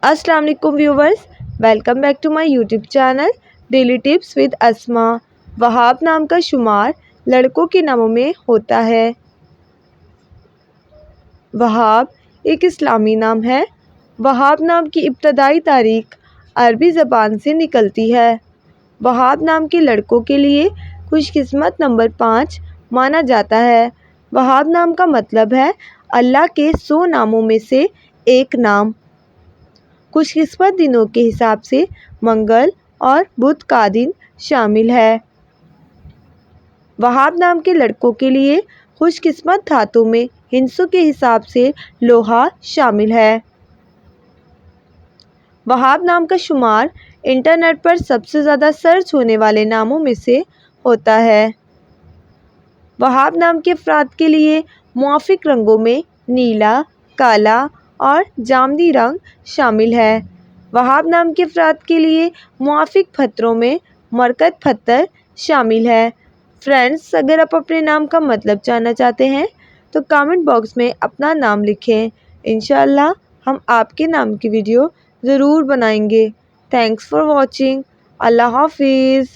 अस्सलाम वालेकुम viewers, welcome back to my YouTube channel daily tips with Asma. Wahab नाम का शुमार लड़कों के नामों में होता है। वहाब एक इस्लामी नाम है। वहाब नाम की इब्तदाई तारीख अरबी ज़बान से निकलती है। वहाब नाम के लड़कों के लिए खुशकिस्मत नंबर 5 माना जाता है। वहाब नाम का मतलब है अल्लाह के 100 नामों में से एक नाम। खुशकिस्मत दिनों के हिसाब से मंगल और बुध का दिन शामिल है। वहाब नाम के लड़कों के लिए खुशकिस्मत धातु में हिंसों के हिसाब से लोहा शामिल है। वहाब नाम का शुमार इंटरनेट पर सबसे ज़्यादा सर्च होने वाले नामों में से होता है। वहाब नाम के अफराद के लिए मुआफिक रंगों में नीला, काला और जामनी रंग शामिल है। वहाब नाम के अफराद के लिए मुआफिक पत्थरों में मरकत पत्थर शामिल है। फ्रेंड्स, अगर आप अपने नाम का मतलब जानना चाहते हैं तो कमेंट बॉक्स में अपना नाम लिखें। इंशाअल्लाह हम आपके नाम की वीडियो ज़रूर बनाएंगे। Thanks for watching. अल्लाह हाफिज़।